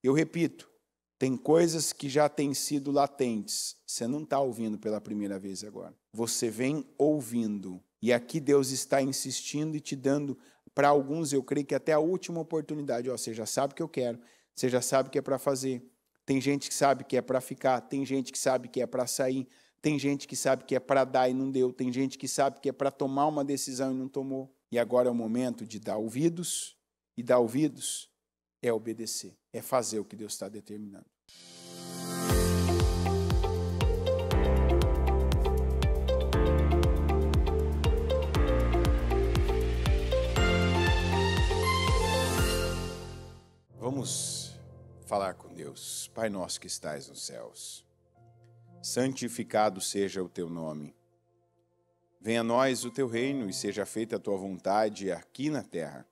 Eu repito, tem coisas que já têm sido latentes. Você não está ouvindo pela primeira vez agora. Você vem ouvindo. E aqui Deus está insistindo e te dando, para alguns, eu creio que até a última oportunidade. Ó, você já sabe o que eu quero. Você já sabe o que é para fazer. Tem gente que sabe que é para ficar. Tem gente que sabe que é para sair. Tem gente que sabe que é para dar e não deu. Tem gente que sabe que é para tomar uma decisão e não tomou. E agora é o momento de dar ouvidos. E dar ouvidos é obedecer. É fazer o que Deus está determinando. Vamos falar com Deus. Pai nosso que estais nos céus, santificado seja o teu nome. Venha a nós o teu reino e seja feita a tua vontade aqui na terra,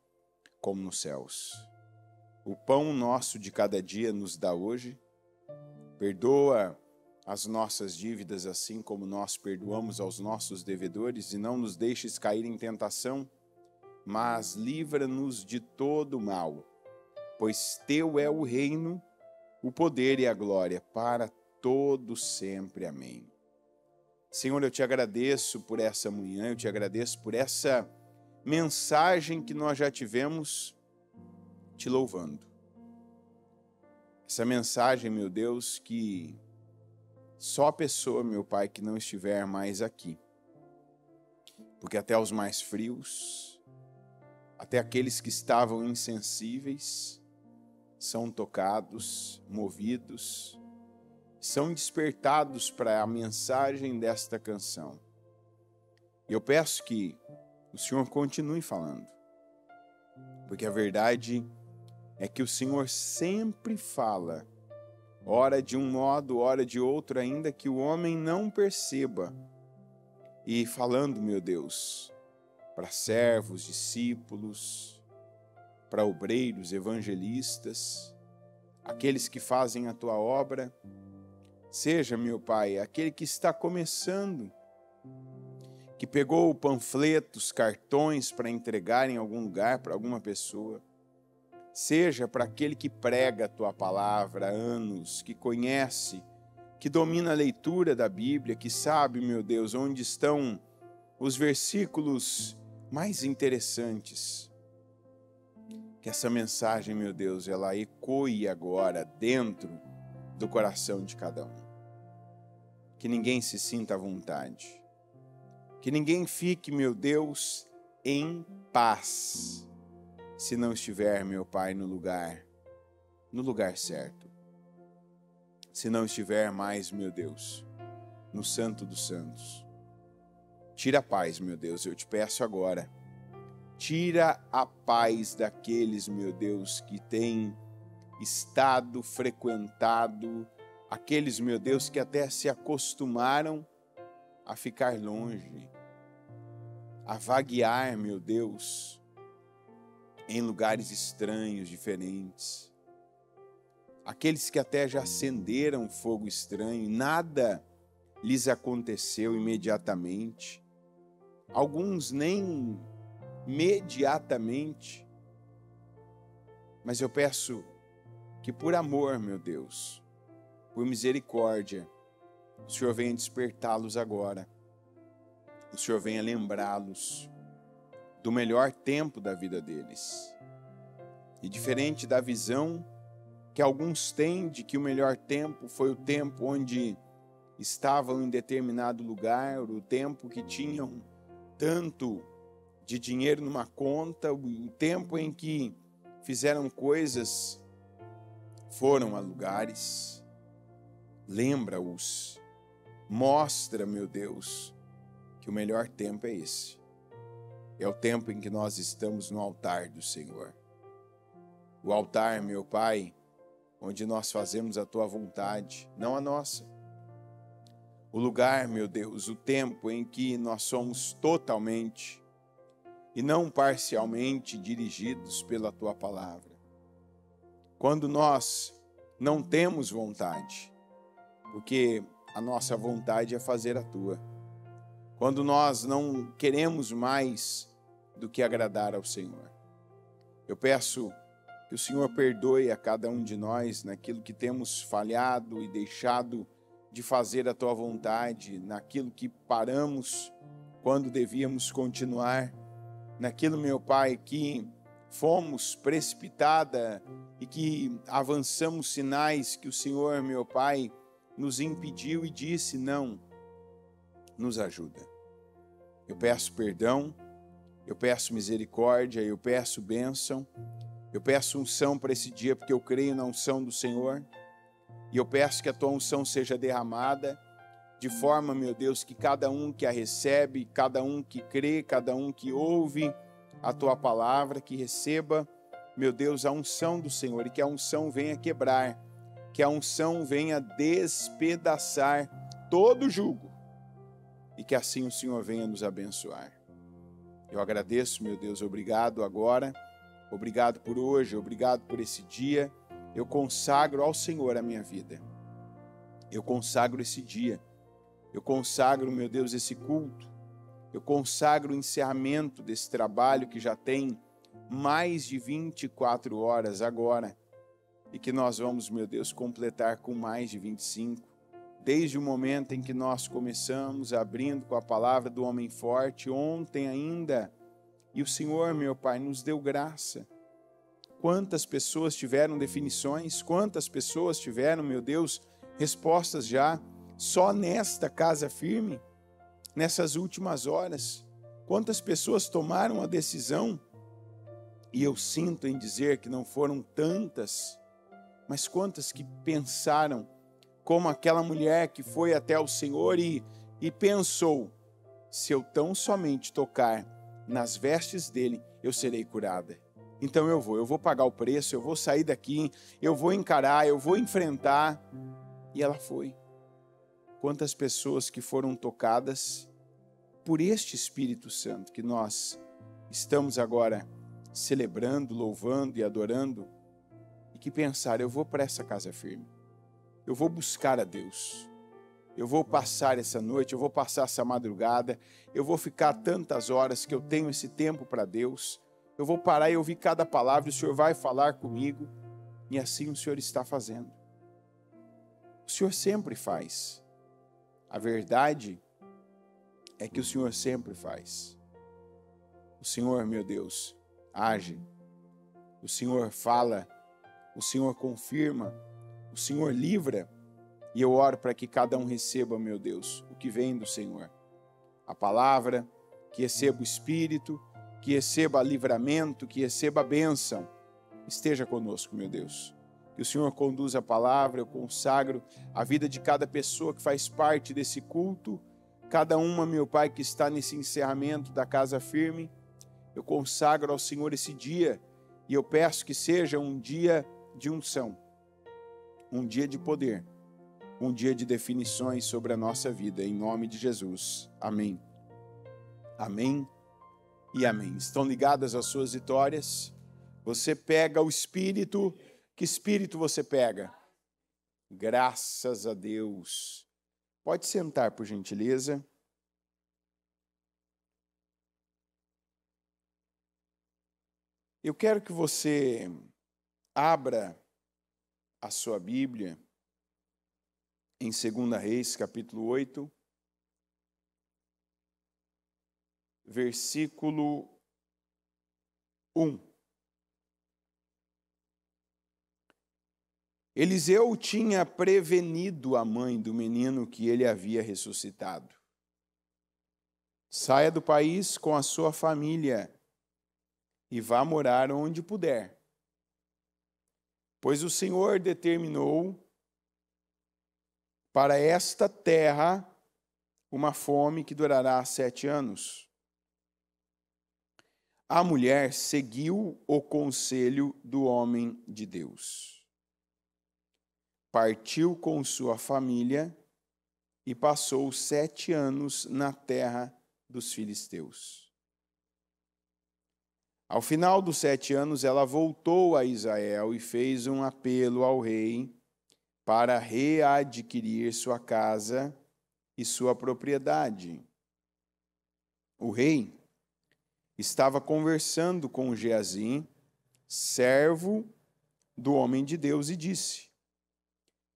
como nos céus. O pão nosso de cada dia nos dá hoje. Perdoa as nossas dívidas assim como nós perdoamos aos nossos devedores e não nos deixes cair em tentação, mas livra-nos de todo mal. Pois teu é o reino, o poder e a glória para todo sempre. Amém. Senhor, eu te agradeço por essa manhã, eu te agradeço por essa mensagem que nós já tivemos te louvando. Essa mensagem, meu Deus, que só a pessoa, meu Pai, que não estiver mais aqui, porque até os mais frios, até aqueles que estavam insensíveis, são tocados, movidos, são despertados para a mensagem desta canção. E eu peço que o Senhor continue falando, porque a verdade é que o Senhor sempre fala, ora de um modo, ora de outro, ainda que o homem não perceba. E falando, meu Deus, para servos, discípulos, para obreiros, evangelistas, aqueles que fazem a tua obra, seja, meu Pai, aquele que está começando, que pegou panfletos, cartões para entregar em algum lugar para alguma pessoa, seja para aquele que prega a tua palavra há anos, que conhece, que domina a leitura da Bíblia, que sabe, meu Deus, onde estão os versículos mais interessantes. Que essa mensagem, meu Deus, ela ecoe agora dentro do coração de cada um. Que ninguém se sinta à vontade. Que ninguém fique, meu Deus, em paz, se não estiver, meu Pai, no lugar certo. Se não estiver mais, meu Deus, no Santo dos Santos. Tira a paz, meu Deus, eu te peço agora. Tira a paz daqueles, meu Deus, que têm estado frequentado, aqueles, meu Deus, que até se acostumaram a ficar longe, a vaguear, meu Deus, em lugares estranhos, diferentes. Aqueles que até já acenderam fogo estranho, nada lhes aconteceu imediatamente. Alguns nem imediatamente. Mas eu peço que por amor, meu Deus, por misericórdia, o Senhor venha despertá-los agora. O Senhor venha lembrá-los do melhor tempo da vida deles. E diferente da visão que alguns têm de que o melhor tempo foi o tempo onde estavam em determinado lugar, o tempo que tinham tanto de dinheiro numa conta, o tempo em que fizeram coisas, foram a lugares. Lembra-os, mostra, meu Deus, que o melhor tempo é esse. É o tempo em que nós estamos no altar do Senhor. O altar, meu Pai, onde nós fazemos a tua vontade, não a nossa. O lugar, meu Deus, o tempo em que nós somos totalmente e não parcialmente dirigidos pela tua palavra. Quando nós não temos vontade, porque a nossa vontade é fazer a tua. Quando nós não queremos mais do que agradar ao Senhor. Eu peço Que o Senhor perdoe a cada um de nós naquilo que temos falhado e deixado de fazer a Tua vontade, naquilo que paramos quando devíamos continuar, naquilo, meu Pai, que fomos precipitada e que avançamos sinais que o Senhor, meu Pai, nos impediu e disse: não, nos ajuda. Eu peço perdão, eu peço misericórdia, eu peço bênção, eu peço unção para esse dia, porque eu creio na unção do Senhor, e eu peço que a Tua unção seja derramada, de forma, meu Deus, que cada um que a recebe, cada um que crê, cada um que ouve a Tua palavra, que receba, meu Deus, a unção do Senhor, e que a unção venha quebrar, que a unção venha despedaçar todo jugo, e que assim o Senhor venha nos abençoar. Eu agradeço, meu Deus, obrigado agora, obrigado por hoje, obrigado por esse dia. Eu consagro ao Senhor a minha vida. Eu consagro esse dia. Eu consagro, meu Deus, esse culto. Eu consagro o encerramento desse trabalho que já tem mais de 24 horas agora e que nós vamos, meu Deus, completar com mais de 25. Desde o momento em que nós começamos abrindo com a palavra do homem forte, ontem ainda, e o Senhor, meu Pai, nos deu graça. Quantas pessoas tiveram definições, quantas pessoas tiveram, meu Deus, respostas já, só nesta casa firme, nessas últimas horas. Quantas pessoas tomaram a decisão, e eu sinto em dizer que não foram tantas, mas quantas que pensaram, como aquela mulher que foi até o Senhor e pensou: se eu tão somente tocar nas vestes dele, eu serei curada. Então eu vou pagar o preço, eu vou sair daqui, eu vou encarar, eu vou enfrentar. E ela foi. Quantas pessoas que foram tocadas por este Espírito Santo que nós estamos agora celebrando, louvando e adorando, e que pensaram: eu vou para essa casa firme. Eu vou buscar a Deus, eu vou passar essa noite, eu vou passar essa madrugada, eu vou ficar tantas horas que eu tenho esse tempo para Deus, eu vou parar e ouvir cada palavra, o Senhor vai falar comigo, e assim o Senhor está fazendo. O Senhor sempre faz. A verdade é que o Senhor sempre faz. O Senhor, meu Deus, age, o Senhor fala, o Senhor confirma, o Senhor livra, e eu oro para que cada um receba, meu Deus, o que vem do Senhor. A palavra, que receba o Espírito, que receba livramento, que receba a bênção. Esteja conosco, meu Deus. Que o Senhor conduza a palavra, eu consagro a vida de cada pessoa que faz parte desse culto, cada uma, meu Pai, que está nesse encerramento da Casa Firme. Eu consagro ao Senhor esse dia, e eu peço que seja um dia de unção, um dia de poder, um dia de definições sobre a nossa vida, em nome de Jesus. Amém. Amém e amém. Estão ligadas às suas vitórias? Você pega o Espírito. Que Espírito você pega? Graças a Deus. Pode sentar, por gentileza. Eu quero que você abra a sua Bíblia em 2 Reis, capítulo 8, versículo 1. Eliseu tinha prevenido a mãe do menino que ele havia ressuscitado. Saia do país com a sua família e vá morar onde puder, pois o Senhor determinou para esta terra uma fome que durará 7 anos. A mulher seguiu o conselho do homem de Deus. Partiu com sua família e passou 7 anos na terra dos filisteus. Ao final dos 7 anos, ela voltou a Israel e fez um apelo ao rei para readquirir sua casa e sua propriedade. O rei estava conversando com Geazim, servo do homem de Deus e disse: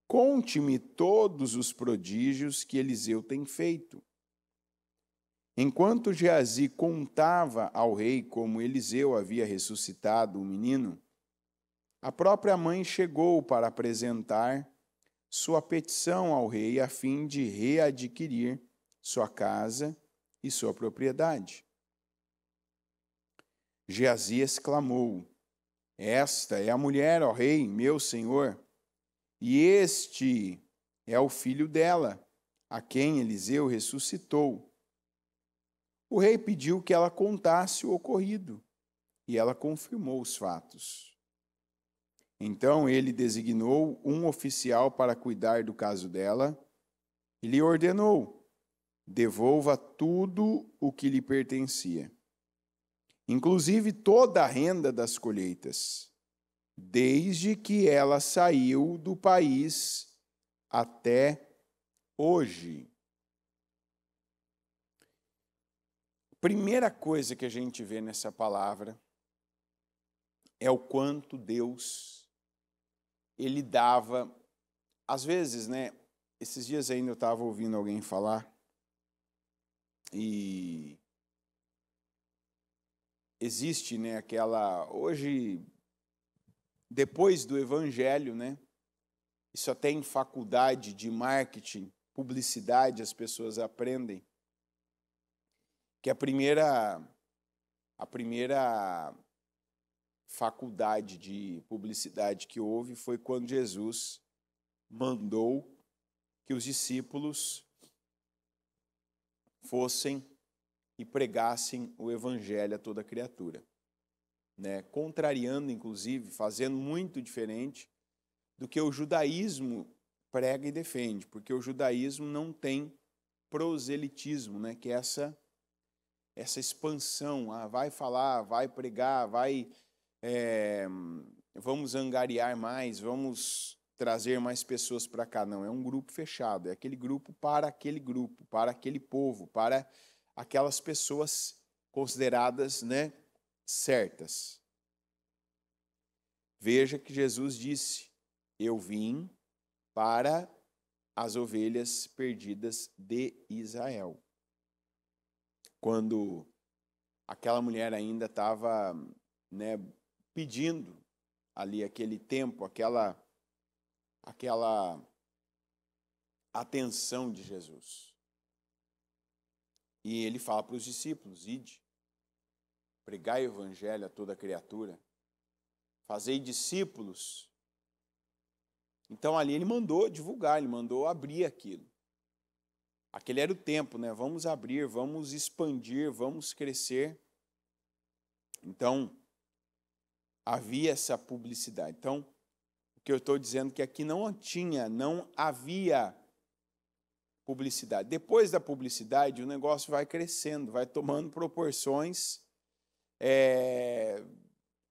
conte-me todos os prodígios que Eliseu tem feito. Enquanto Geazi contava ao rei como Eliseu havia ressuscitado o menino, a própria mãe chegou para apresentar sua petição ao rei a fim de readquirir sua casa e sua propriedade. Geazi exclamou: esta é a mulher, ó rei, meu senhor, e este é o filho dela, a quem Eliseu ressuscitou. O rei pediu que ela contasse o ocorrido, e ela confirmou os fatos. Então ele designou um oficial para cuidar do caso dela e lhe ordenou: devolva tudo o que lhe pertencia, inclusive toda a renda das colheitas, desde que ela saiu do país até hoje. Primeira coisa que a gente vê nessa palavra é o quanto Deus, ele dava, às vezes, né? Esses dias ainda eu estava ouvindo alguém falar e existe, né, aquela, hoje, depois do evangelho, né, isso até em faculdade de marketing, publicidade, as pessoas aprendem que a primeira faculdade de publicidade que houve foi quando Jesus mandou que os discípulos fossem e pregassem o evangelho a toda criatura, né? Contrariando, inclusive, fazendo muito diferente do que o judaísmo prega e defende, porque o judaísmo não tem proselitismo, né? Que é essa expansão, vai falar, vai pregar, vamos angariar mais, vamos trazer mais pessoas para cá. Não, é um grupo fechado, é aquele grupo, para aquele povo, para aquelas pessoas consideradas, né, certas. Veja que Jesus disse: eu vim para as ovelhas perdidas de Israel. Quando aquela mulher ainda estava, né, pedindo ali aquele tempo, aquela atenção de Jesus. E ele fala para os discípulos: ide, pregai o evangelho a toda criatura, fazei discípulos. Então ali ele mandou divulgar, ele mandou abrir aquilo. Aquele era o tempo, né? Vamos abrir, vamos expandir, vamos crescer. Então, havia essa publicidade. Então, o que eu estou dizendo é que aqui não havia publicidade. Depois da publicidade, o negócio vai crescendo, vai tomando proporções,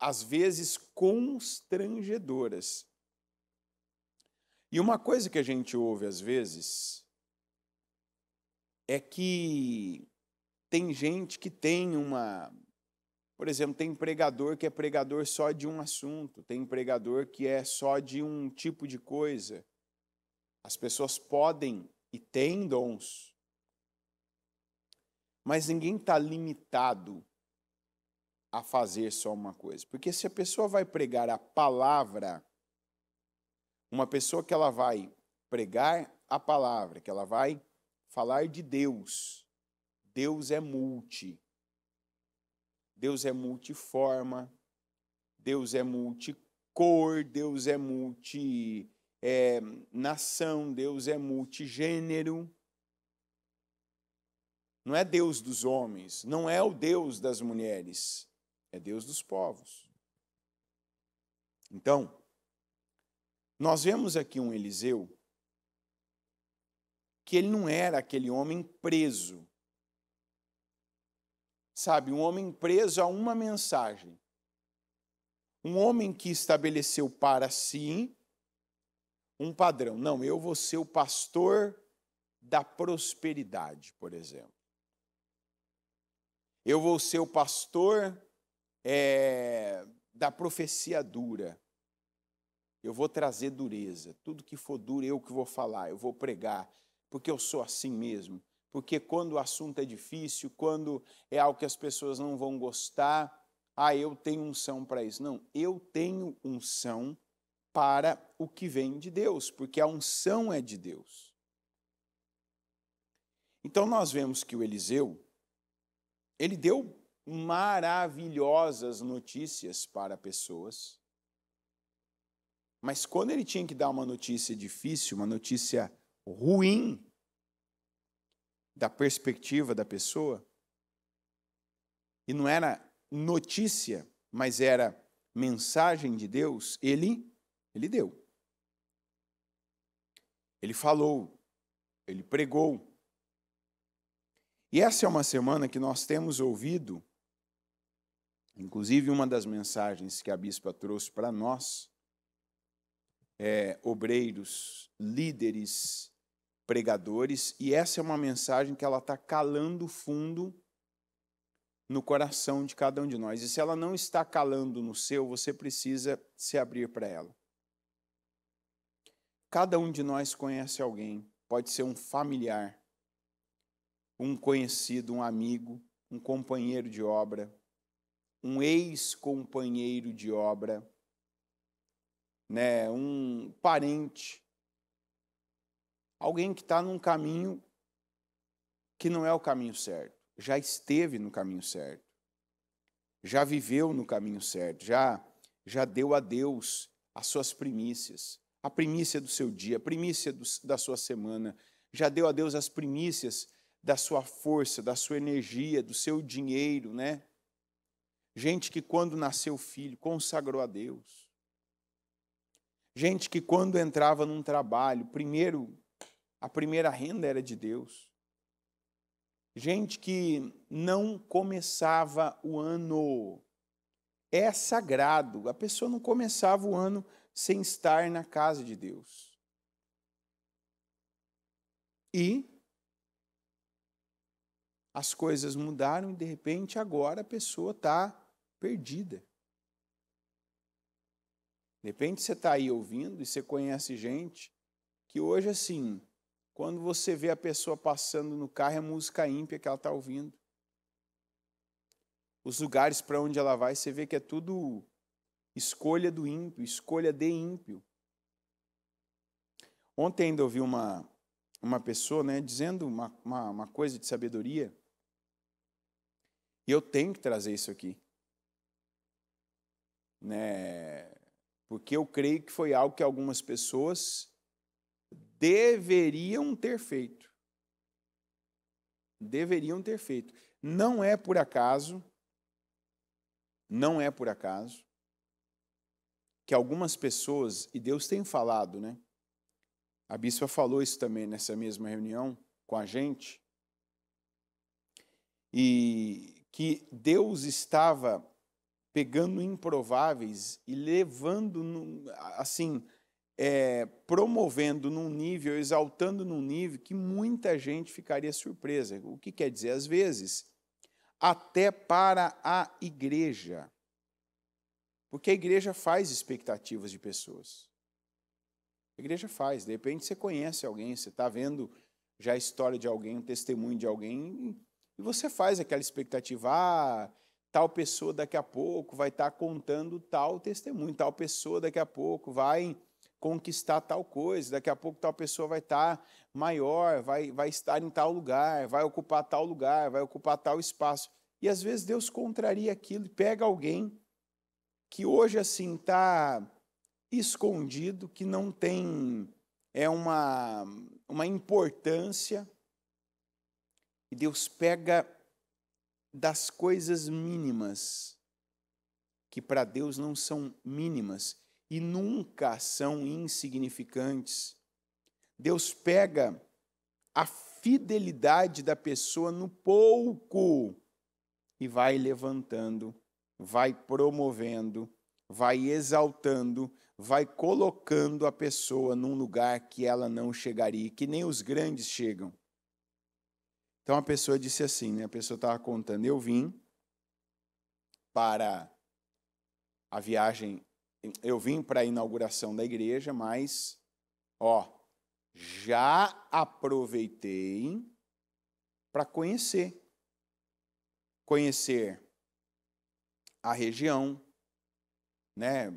às vezes, constrangedoras. E uma coisa que a gente ouve, às vezes, é que tem gente que tem por exemplo, tem pregador que é pregador só de um assunto, tem pregador que é só de um tipo de coisa. As pessoas podem e têm dons, mas ninguém está limitado a fazer só uma coisa. Porque se a pessoa vai pregar a palavra, uma pessoa que ela vai pregar a palavra, que ela vai falar de Deus, Deus é Deus é multiforma, Deus é multicor, Deus é nação, Deus é multigênero. Não é Deus dos homens, não é o Deus das mulheres, é Deus dos povos. Então, nós vemos aqui um Eliseu que ele não era aquele homem preso. Sabe, um homem preso a uma mensagem. Um homem que estabeleceu para si um padrão. Não, eu vou ser o pastor da prosperidade, por exemplo. Eu vou ser o pastor da profecia dura. eu vou trazer dureza. Tudo que for duro, eu que vou falar, eu vou pregar, porque eu sou assim mesmo. Porque quando o assunto é difícil, quando é algo que as pessoas não vão gostar, eu tenho unção para isso. Não, eu tenho unção para o que vem de Deus, porque a unção é de Deus. Então nós vemos que o Eliseu, ele deu maravilhosas notícias para pessoas, mas quando ele tinha que dar uma notícia difícil, uma notícia ruim, da perspectiva da pessoa, e não era notícia, mas era mensagem de Deus, ele deu. Ele falou, ele pregou. E essa é uma semana que nós temos ouvido, inclusive uma das mensagens que a bispa trouxe para nós, obreiros, líderes, pregadores, e essa é uma mensagem que ela está calando fundo no coração de cada um de nós. E se ela não está calando no seu, você precisa se abrir para ela. Cada um de nós conhece alguém, pode ser um familiar, um conhecido, um amigo, um companheiro de obra, um ex-companheiro de obra, um parente, alguém que está num caminho que não é o caminho certo, já esteve no caminho certo, já viveu no caminho certo, já deu a Deus as suas primícias, a primícia do seu dia, a primícia da sua semana, já deu a Deus as primícias da sua força, da sua energia, do seu dinheiro, Gente que quando nasceu filho, consagrou a Deus. Gente que quando entrava num trabalho, a primeira renda era de Deus. Gente que não começava o ano. É sagrado. A pessoa não começava o ano sem estar na casa de Deus. E as coisas mudaram e, de repente, agora a pessoa está perdida. De repente, você está aí ouvindo e você conhece gente que hoje, assim, quando você vê a pessoa passando no carro, é música ímpia que ela está ouvindo. Os lugares para onde ela vai, você vê que é tudo escolha do ímpio, escolha de ímpio. Ontem ainda ouvi uma pessoa dizendo uma coisa de sabedoria, e eu tenho que trazer isso aqui. Porque eu creio que foi algo que algumas pessoas deveriam ter feito. Deveriam ter feito. Não é por acaso que algumas pessoas, e Deus tem falado, A bispa falou isso também nessa mesma reunião com a gente, e que Deus estava pegando improváveis e levando, promovendo num nível, exaltando num nível que muita gente ficaria surpresa. O que quer dizer? Às vezes, até para a igreja. Porque a igreja faz expectativas de pessoas. A igreja faz. De repente você conhece alguém, você está vendo já a história de alguém, um testemunho de alguém, e você faz aquela expectativa, tal pessoa daqui a pouco vai estar contando tal testemunho, tal pessoa daqui a pouco vai conquistar tal coisa, daqui a pouco tal pessoa vai estar maior, vai estar em tal lugar, vai ocupar tal lugar, vai ocupar tal espaço. E às vezes Deus contraria aquilo e pega alguém que hoje assim está escondido, que não tem uma importância, e Deus pega das coisas mínimas, que para Deus não são mínimas e nunca são insignificantes. Deus pega a fidelidade da pessoa no pouco e vai levantando, vai promovendo, vai exaltando, vai colocando a pessoa num lugar que ela não chegaria, que nem os grandes chegam. Então a pessoa disse assim, a pessoa estava contando, eu vim para a viagem eu vim para a inauguração da igreja, mas, ó, já aproveitei para conhecer a região, né?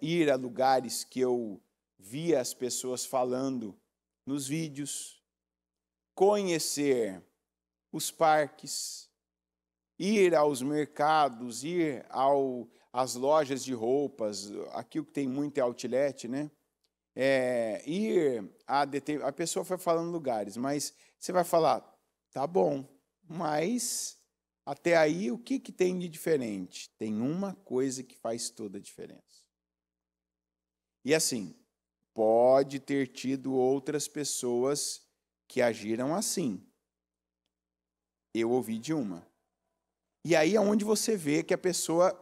Ir a lugares que eu via as pessoas falando nos vídeos, conhecer os parques, ir aos mercados, ir às lojas de roupas, aqui o que tem muito é outlet, né? A pessoa foi falando lugares, mas você vai falar, tá bom, mas até aí o que tem de diferente? Tem uma coisa que faz toda a diferença. E assim, pode ter tido outras pessoas que agiram assim. Eu ouvi de uma. E aí é onde você vê que a pessoa...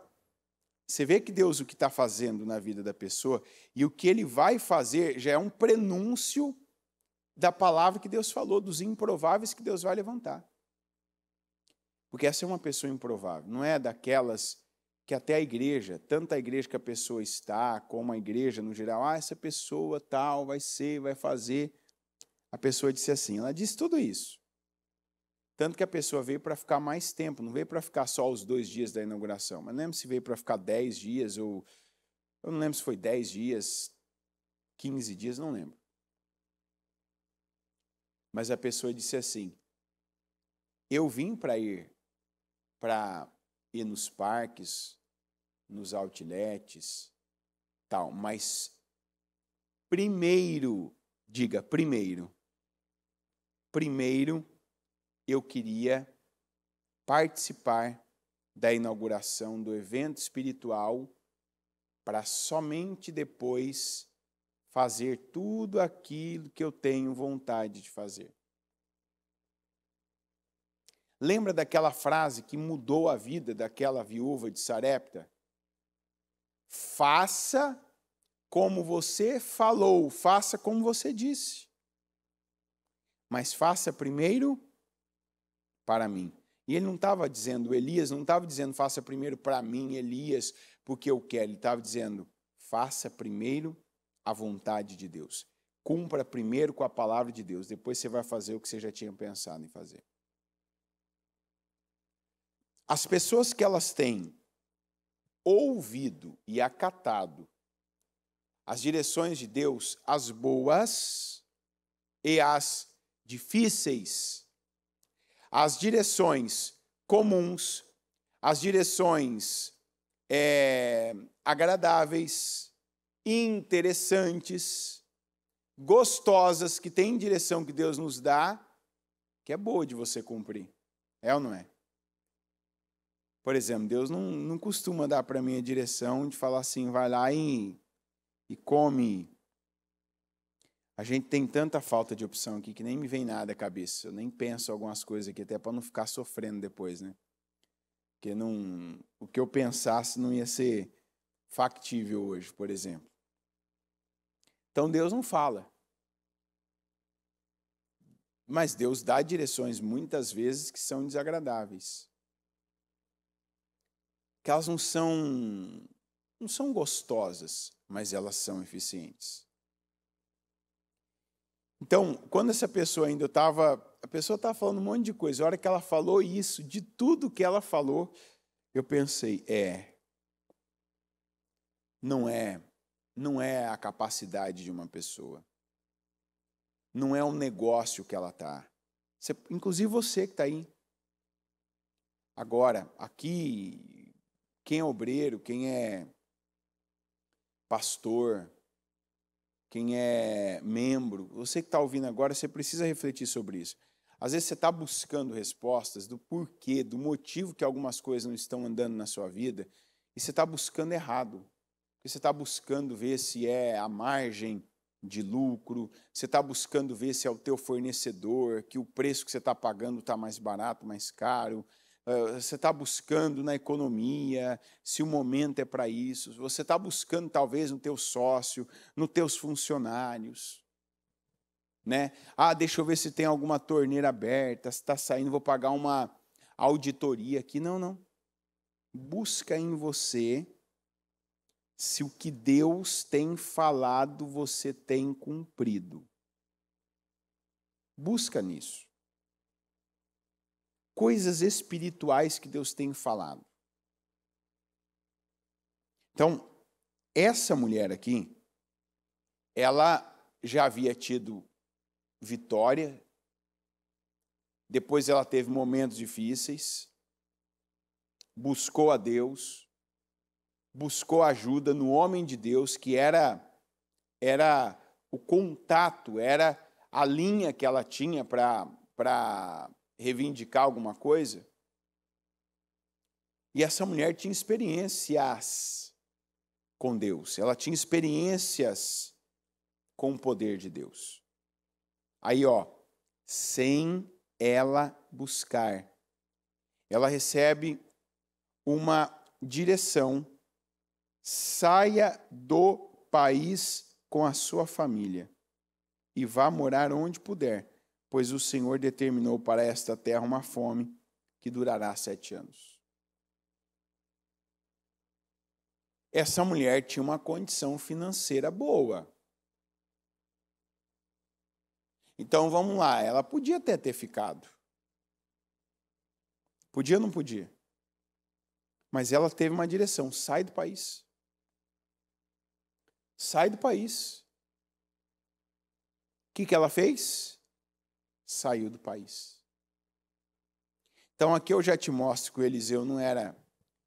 Você vê que Deus o que está fazendo na vida da pessoa e o que Ele vai fazer já é um prenúncio da palavra que Deus falou, dos improváveis que Deus vai levantar. Porque essa é uma pessoa improvável, não é daquelas que até a igreja, tanto a igreja que a pessoa está, como a igreja no geral, essa pessoa tal vai ser, vai fazer. A pessoa disse assim, ela disse tudo isso. Tanto que a pessoa veio para ficar mais tempo, não veio para ficar só os 2 dias da inauguração. Mas não lembro se veio para ficar 10 dias, ou eu não lembro se foi 10 dias, 15 dias, não lembro. Mas a pessoa disse assim, eu vim para ir nos parques, nos outlets, tal, mas primeiro, diga, primeiro eu queria participar da inauguração do evento espiritual para somente depois fazer tudo aquilo que eu tenho vontade de fazer. Lembra daquela frase que mudou a vida daquela viúva de Sarepta? Faça como você falou, faça como você disse. Mas faça primeiro para mim. E ele não estava dizendo, Elias não estava dizendo, faça primeiro para mim, Elias, porque eu quero. Ele estava dizendo, faça primeiro a vontade de Deus. Cumpra primeiro com a palavra de Deus, depois você vai fazer o que você já tinha pensado em fazer. As pessoas que elas têm ouvido e acatado as direções de Deus, as boas e as difíceis, as direções comuns, as direções agradáveis, interessantes, gostosas, que tem direção que Deus nos dá, que é boa de você cumprir. É ou não é? Por exemplo, Deus não costuma dar para mim a direção de falar assim, vai lá e come. A gente tem tanta falta de opção aqui que nem me vem nada à cabeça. Eu nem penso algumas coisas aqui, até para não ficar sofrendo depois, né? Porque o que eu pensasse não ia ser factível hoje, por exemplo. Então Deus não fala. Mas Deus dá direções muitas vezes que são desagradáveis. Que elas não são gostosas, mas elas são eficientes. Então, quando essa pessoa ainda a pessoa estava falando um monte de coisa, a hora que ela falou isso, de tudo que ela falou, eu pensei, não é a capacidade de uma pessoa, não é um negócio que ela está. Inclusive você que está aí. Agora, aqui, quem é obreiro, quem é pastor, quem é membro, você que está ouvindo agora, você precisa refletir sobre isso. Às vezes você está buscando respostas do porquê, do motivo que algumas coisas não estão andando na sua vida, e você está buscando errado. Porque você está buscando ver se é a margem de lucro, você está buscando ver se é o teu fornecedor, que o preço que você está pagando está mais barato, mais caro. Você está buscando na economia, se o momento é para isso. Você está buscando, talvez, no teu sócio, nos teus funcionários. Né? Deixa eu ver se tem alguma torneira aberta, se está saindo, vou pagar uma auditoria aqui. Não. Busca em você se o que Deus tem falado você tem cumprido. Busca nisso. Coisas espirituais que Deus tem falado. Então, essa mulher aqui, ela já havia tido vitória, depois ela teve momentos difíceis, buscou a Deus, buscou ajuda no homem de Deus, que era o contato, era a linha que ela tinha para reivindicar alguma coisa. E essa mulher tinha experiências com Deus, ela tinha experiências com o poder de Deus. Aí, sem ela buscar, ela recebe uma direção: saia do país com a sua família e vá morar onde puder, pois o Senhor determinou para esta terra uma fome que durará 7 anos. Essa mulher tinha uma condição financeira boa. Então, vamos lá, ela podia até ter ficado. Podia ou não podia? Mas ela teve uma direção: sai do país. Sai do país. O que ela fez? Saiu do país. Então, aqui eu já te mostro que o Eliseu não era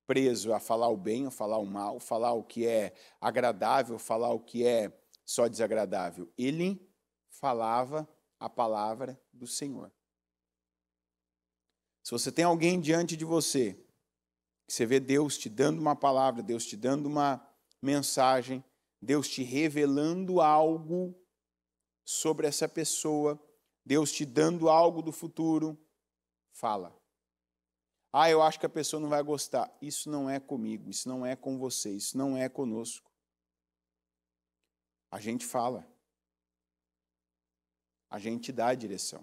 preso a falar o bem ou falar o mal, falar o que é agradável, falar o que é só desagradável. Ele falava a palavra do Senhor. Se você tem alguém diante de você, que você vê Deus te dando uma palavra, Deus te dando uma mensagem, Deus te revelando algo sobre essa pessoa, Deus te dando algo do futuro, fala. Eu acho que a pessoa não vai gostar. Isso não é comigo, isso não é com você, isso não é conosco. A gente fala. A gente dá a direção.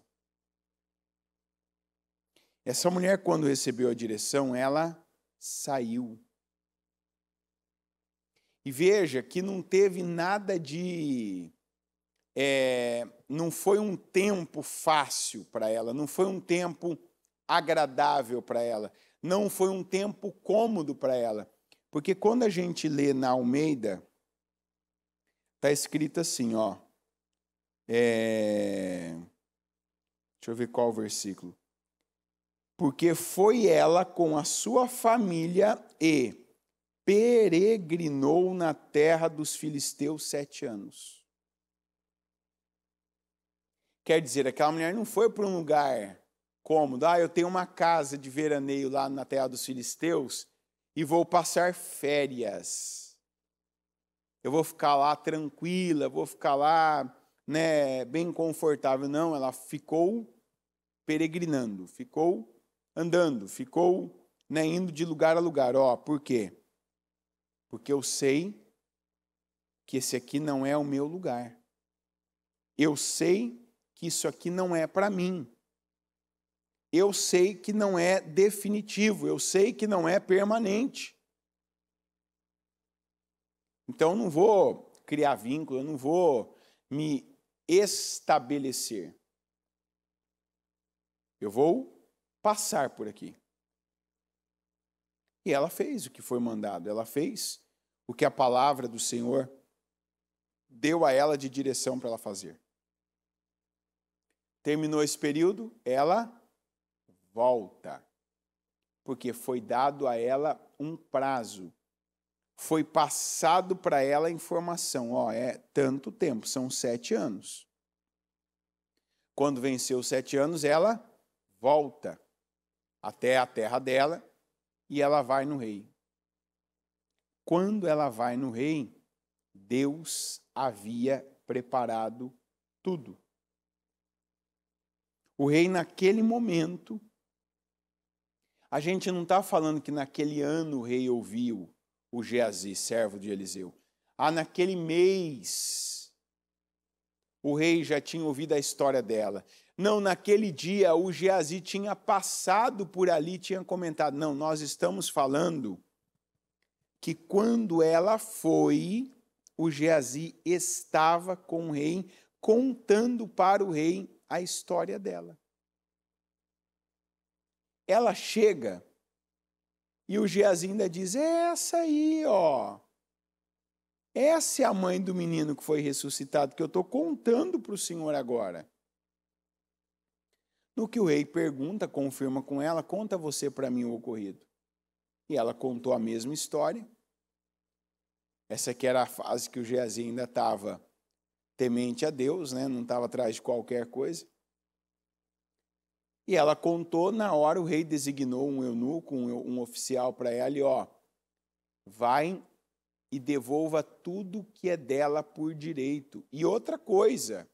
Essa mulher, quando recebeu a direção, ela saiu. E veja que não teve nada de... não foi um tempo fácil para ela, não foi um tempo agradável para ela, não foi um tempo cômodo para ela. Porque quando a gente lê na Almeida, está escrito assim, deixa eu ver qual o versículo. Porque foi ela com a sua família e peregrinou na terra dos filisteus 7 anos. Quer dizer, aquela mulher não foi para um lugar cômodo. Eu tenho uma casa de veraneio lá na terra dos filisteus e vou passar férias. Eu vou ficar lá tranquila, vou ficar lá, bem confortável. Não, ela ficou peregrinando, ficou andando, ficou indo de lugar a lugar. Por quê? Porque eu sei que esse aqui não é o meu lugar. Eu sei que isso aqui não é para mim. Eu sei que não é definitivo, eu sei que não é permanente. Então, eu não vou criar vínculo, eu não vou me estabelecer. Eu vou passar por aqui. E ela fez o que foi mandado, ela fez o que a palavra do Senhor deu a ela de direção para ela fazer. Terminou esse período, ela volta, porque foi dado a ela um prazo, foi passado para ela a informação, é tanto tempo, são 7 anos. Quando venceu os 7 anos, ela volta até a terra dela e ela vai no rei. Quando ela vai no rei, Deus havia preparado tudo. O rei, naquele momento, a gente não está falando que naquele ano o rei ouviu o Geazi, servo de Eliseu. Naquele mês, o rei já tinha ouvido a história dela. Não, naquele dia, o Geazi tinha passado por ali, tinha comentado. Não, nós estamos falando que quando ela foi, o Geazi estava com o rei, contando para o rei a história dela. Ela chega e o Geazi ainda diz: essa aí, ó. Essa é a mãe do menino que foi ressuscitado, que eu estou contando para o senhor agora. No que o rei pergunta, confirma com ela: conta você para mim o ocorrido. E ela contou a mesma história. Essa aqui era a fase que o Geazi ainda estava temente a Deus, né? Não estava atrás de qualquer coisa. E ela contou, na hora o rei designou um eunuco, um oficial para ela, e ó, vai e devolva tudo que é dela por direito. E outra coisa,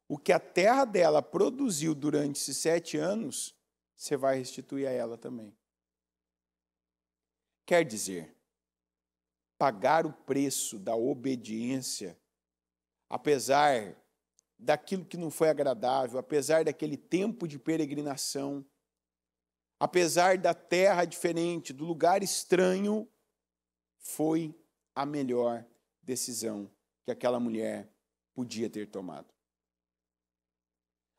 o que a terra dela produziu durante esses 7 anos, você vai restituir a ela também. Quer dizer, pagar o preço da obediência, apesar daquilo que não foi agradável, apesar daquele tempo de peregrinação, apesar da terra diferente, do lugar estranho, foi a melhor decisão que aquela mulher podia ter tomado.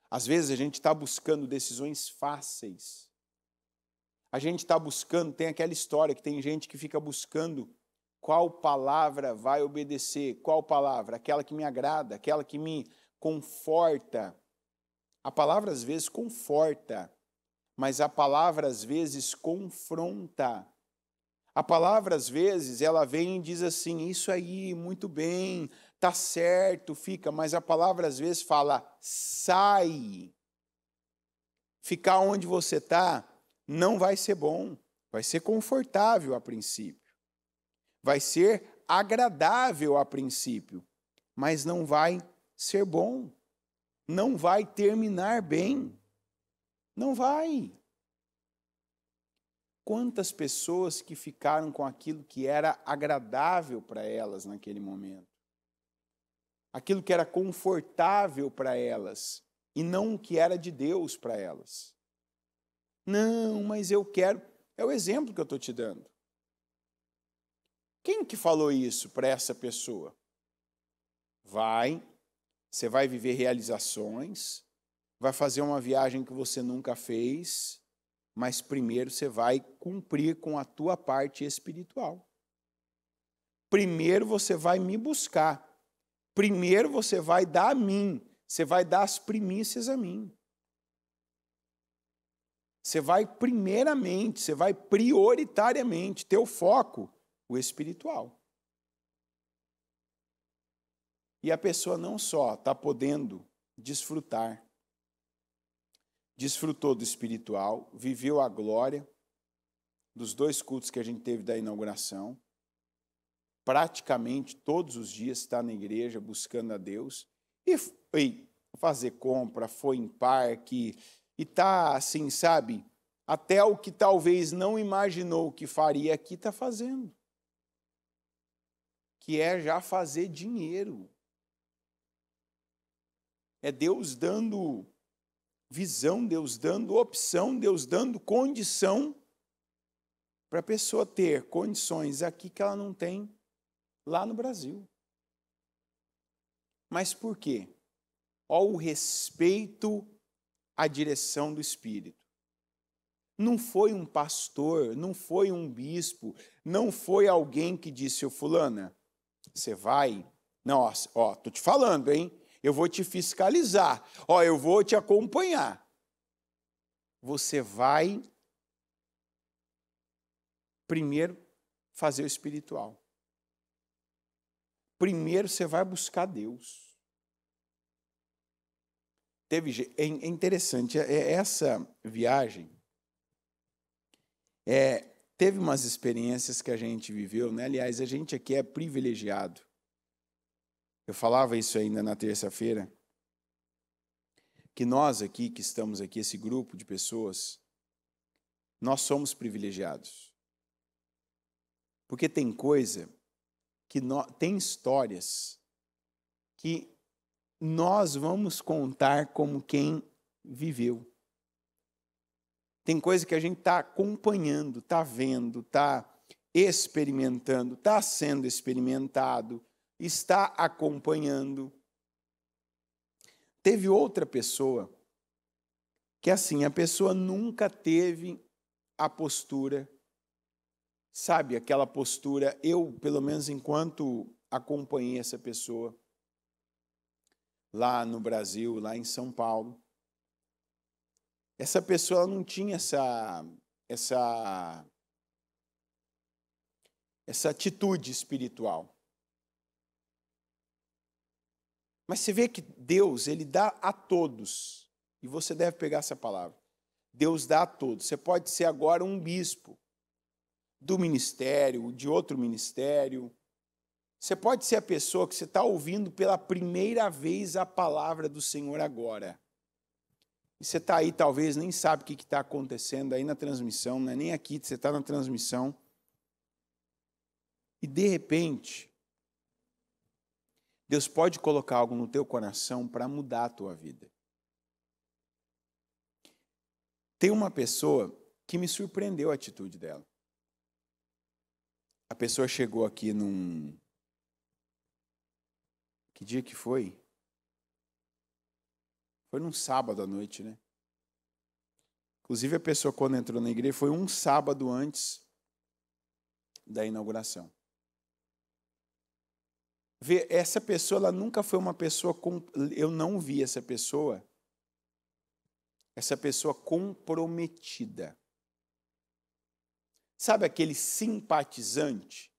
Às vezes a gente está buscando decisões fáceis. A gente está buscando, tem aquela história que tem gente que fica buscando qual palavra vai obedecer, qual palavra, aquela que me agrada, aquela que me conforta. A palavra às vezes conforta, mas a palavra às vezes confronta. A palavra às vezes ela vem e diz assim: isso aí, muito bem, tá certo, fica, mas a palavra às vezes fala: sai. Ficar onde você está não vai ser bom, vai ser confortável a princípio, vai ser agradável a princípio, mas não vai ser bom, não vai terminar bem, não vai. Quantas pessoas que ficaram com aquilo que era agradável para elas naquele momento, aquilo que era confortável para elas, e não o que era de Deus para elas. Não, mas eu quero. É o exemplo que eu estou te dando. Quem que falou isso para essa pessoa? Você vai viver realizações, vai fazer uma viagem que você nunca fez, mas primeiro você vai cumprir com a tua parte espiritual. Primeiro você vai me buscar. Primeiro você vai dar a mim. Você vai dar as primícias a mim. Você vai primeiramente, você vai prioritariamente ter o foco, o espiritual. E a pessoa não só está podendo desfrutar, desfrutou do espiritual, viveu a glória dos 2 cultos que a gente teve da inauguração, praticamente todos os dias está na igreja buscando a Deus, e foi fazer compra, foi em parque, e está assim, sabe, até o que talvez não imaginou que faria aqui está fazendo, que é já fazer dinheiro. É Deus dando visão, Deus dando opção, Deus dando condição para a pessoa ter condições aqui que ela não tem lá no Brasil. Mas por quê? Olha o respeito à direção do Espírito. Não foi um pastor, não foi um bispo, não foi alguém que disse: ô fulana, você vai? Nossa, ó, tô te falando, hein? Eu vou te fiscalizar, ó, eu vou te acompanhar. Você vai primeiro fazer o espiritual. Primeiro você vai buscar Deus. É interessante, essa viagem, teve umas experiências que a gente viveu, né? Aliás, a gente aqui é privilegiado. Eu falava isso ainda na terça-feira, que nós aqui, que estamos aqui, esse grupo de pessoas, nós somos privilegiados. Porque tem coisa, tem histórias que nós vamos contar como quem viveu. Tem coisa que a gente está acompanhando, está vendo, está experimentando, está sendo experimentado, está acompanhando. Teve outra pessoa que, assim, a pessoa nunca teve a postura, sabe, aquela postura, eu, pelo menos enquanto acompanhei essa pessoa lá no Brasil, lá em São Paulo, essa pessoa não tinha essa atitude espiritual. Mas você vê que Deus, ele dá a todos, e você deve pegar essa palavra. Deus dá a todos. Você pode ser agora um bispo do ministério, de outro ministério. Você pode ser a pessoa que você está ouvindo pela primeira vez a palavra do Senhor agora. E você está aí, talvez, nem sabe o que está acontecendo aí na transmissão, não é nem aqui, você está na transmissão. E, de repente, Deus pode colocar algo no teu coração para mudar a tua vida. Tem uma pessoa que me surpreendeu a atitude dela. A pessoa chegou aqui num... Que dia que foi? Foi num sábado à noite, né? Inclusive, a pessoa, quando entrou na igreja, foi um sábado antes da inauguração. Vê, essa pessoa, ela nunca foi uma pessoa... Eu não vi essa pessoa comprometida. Sabe aquele simpatizante?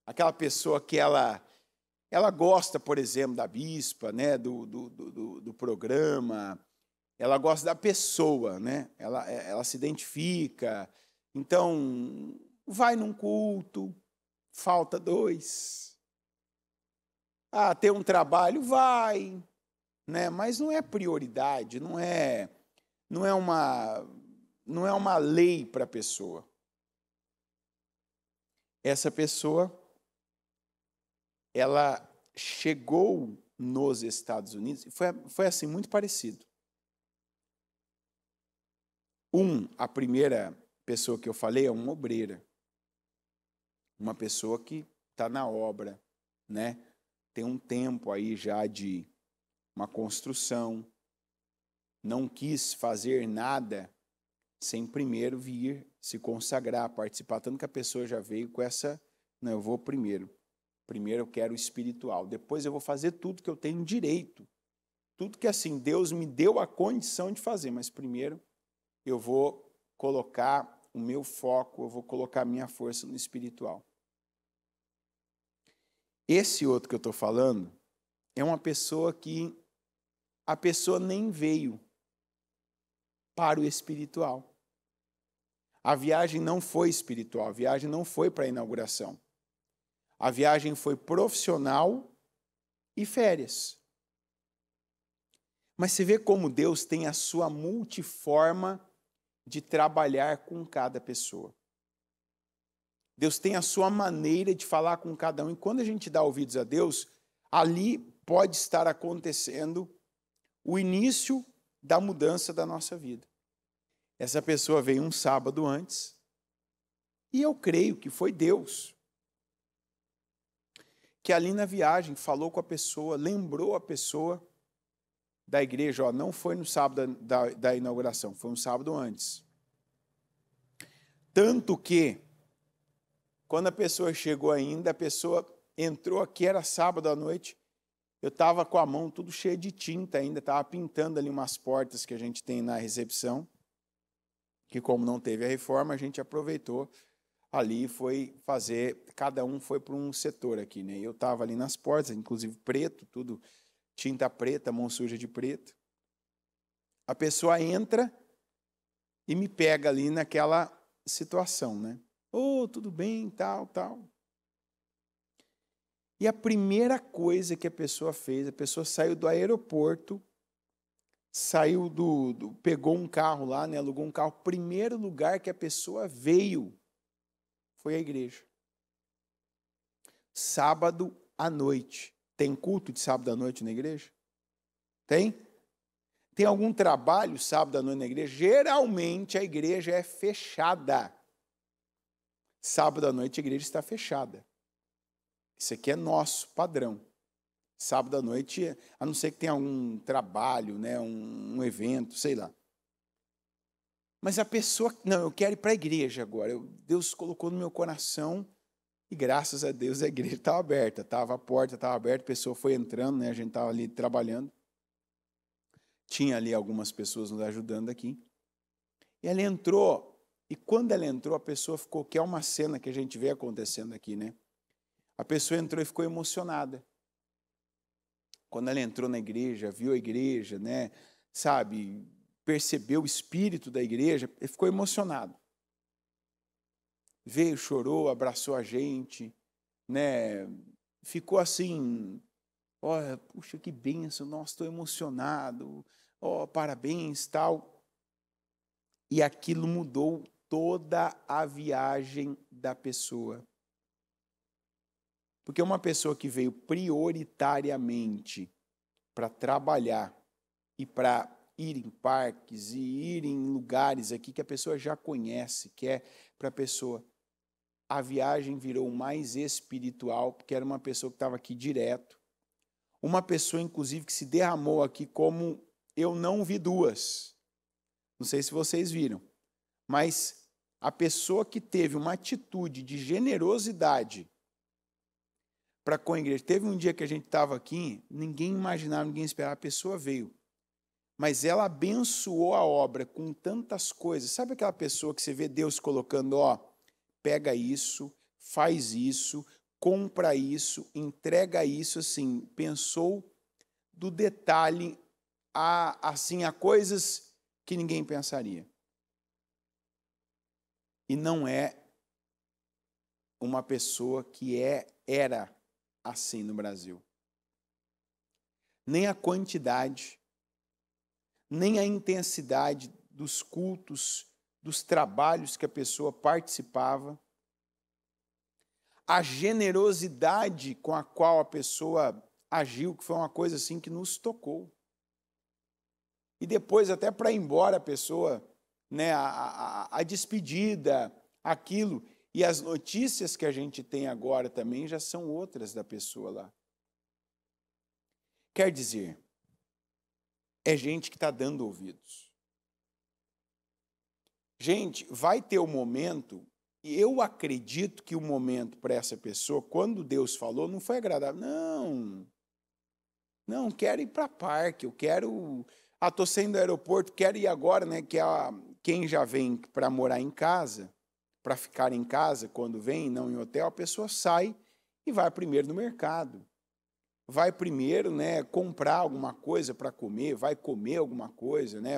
Aquela pessoa que ela gosta, por exemplo, da bispa, né, do programa, ela gosta da pessoa, né? Ela se identifica. Então, vai num culto, falta 2. Ah, tem um trabalho, vai, né? Mas não é prioridade, não é uma lei para a pessoa. Essa pessoa, ela chegou nos Estados Unidos e foi assim, muito parecido. A primeira pessoa que eu falei é uma obreira. Uma pessoa que está na obra, né? Tem um tempo aí já de uma construção. Não quis fazer nada sem primeiro vir se consagrar, participar. Tanto que a pessoa já veio com essa... Não, eu vou primeiro. Primeiro eu quero o espiritual. Depois eu vou fazer tudo que eu tenho direito. Tudo que, assim, Deus me deu a condição de fazer. Mas primeiro eu vou colocar o meu foco, eu vou colocar a minha força no espiritual. Esse outro que eu estou falando é uma pessoa que a pessoa nem veio para o espiritual. A viagem não foi espiritual, a viagem não foi para a inauguração. A viagem foi profissional e férias. Mas você vê como Deus tem a sua multiforma de trabalhar com cada pessoa. Deus tem a sua maneira de falar com cada um. E quando a gente dá ouvidos a Deus, ali pode estar acontecendo o início da mudança da nossa vida. Essa pessoa veio um sábado antes e eu creio que foi Deus que ali na viagem falou com a pessoa, lembrou a pessoa da igreja. Ó, não foi no sábado da inauguração, foi um sábado antes. Tanto que, quando a pessoa chegou ainda, a pessoa entrou aqui, era sábado à noite, eu estava com a mão tudo cheio de tinta ainda, estava pintando ali umas portas que a gente tem na recepção, que como não teve a reforma, a gente aproveitou ali, foi fazer, cada um foi para um setor aqui, né? Eu estava ali nas portas, inclusive preto, tudo tinta preta, mão suja de preto. A pessoa entra e me pega ali naquela situação, né? Oh, tudo bem, tal. E a primeira coisa que a pessoa fez, a pessoa saiu do aeroporto, pegou um carro lá, né, alugou um carro. O primeiro lugar que a pessoa veio foi a igreja. Sábado à noite. Tem culto de sábado à noite na igreja? Tem? Tem algum trabalho sábado à noite na igreja? Geralmente a igreja é fechada. Sábado à noite a igreja está fechada. Isso aqui é nosso padrão. Sábado à noite, a não ser que tenha algum trabalho, né, um evento, sei lá. Mas a pessoa, não, eu quero ir para a igreja agora. Deus colocou no meu coração e graças a Deus a igreja estava aberta. A porta estava aberta, a pessoa foi entrando, né, a gente estava ali trabalhando. Tinha ali algumas pessoas nos ajudando aqui. E ela entrou, e quando ela entrou, a pessoa ficou, que é uma cena que a gente vê acontecendo aqui, né? A pessoa entrou e ficou emocionada. Quando ela entrou na igreja, viu a igreja, né? Sabe, percebeu o espírito da igreja, ele ficou emocionado. Veio, chorou, abraçou a gente, né? Ficou assim, olha, puxa, que bênção, nossa, estou emocionado, parabéns, tal. E aquilo mudou toda a viagem da pessoa. Porque uma pessoa que veio prioritariamente para trabalhar e para ir em parques e ir em lugares aqui que a pessoa já conhece, que é para a pessoa, a viagem virou mais espiritual, porque era uma pessoa que estava aqui direto. Uma pessoa, inclusive, que se derramou aqui como eu não vi duas. Não sei se vocês viram, mas a pessoa que teve uma atitude de generosidade para com a igreja. Teve um dia que a gente estava aqui, ninguém imaginava, ninguém esperava, a pessoa veio. Mas ela abençoou a obra com tantas coisas. Sabe aquela pessoa que você vê Deus colocando, pega isso, faz isso, compra isso, entrega isso, assim, pensou do detalhe a coisas que ninguém pensaria. E não é uma pessoa que era assim no Brasil. Nem a quantidade, nem a intensidade dos cultos, dos trabalhos que a pessoa participava, a generosidade com a qual a pessoa agiu, que foi uma coisa assim que nos tocou. E depois, até para ir embora a pessoa, né, a despedida, aquilo. E as notícias que a gente tem agora também já são outras da pessoa lá. Quer dizer, é gente que está dando ouvidos. Gente, vai ter o momento, e eu acredito que o momento para essa pessoa, quando Deus falou, não foi agradável. Não, quero ir para parque, eu quero... estou saindo do aeroporto, quero ir agora, né? Que quem já vem para morar em casa, para ficar em casa quando vem, não em hotel, a pessoa sai e vai primeiro no mercado. Vai primeiro, né, comprar alguma coisa para comer, vai comer alguma coisa, né,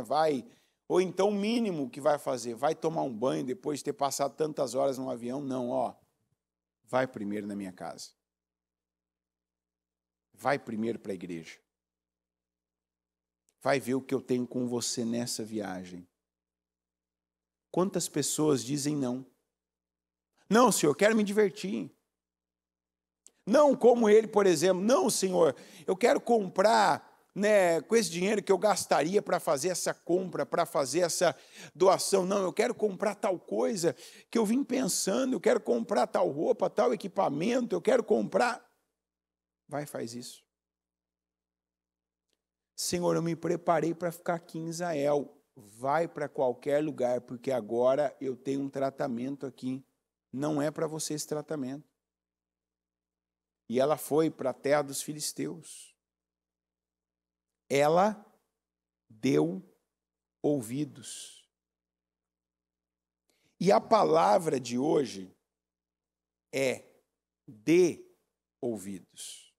ou então o mínimo que vai fazer, vai tomar um banho depois de ter passado tantas horas no avião, não, vai primeiro na minha casa. Vai primeiro para a igreja. Vai ver o que eu tenho com você nessa viagem. Quantas pessoas dizem não? Não, senhor, eu quero me divertir. Não como ele, por exemplo. Não, senhor, eu quero comprar, né, com esse dinheiro que eu gastaria para fazer essa compra, para fazer essa doação. Não, eu quero comprar tal coisa que eu vim pensando, eu quero comprar tal roupa, tal equipamento, eu quero comprar. Vai, faz isso. Senhor, eu me preparei para ficar aqui em Israel. Vai para qualquer lugar, porque agora eu tenho um tratamento aqui. Não é para você esse tratamento. E ela foi para a terra dos filisteus. Ela deu ouvidos. E a palavra de hoje é dê ouvidos.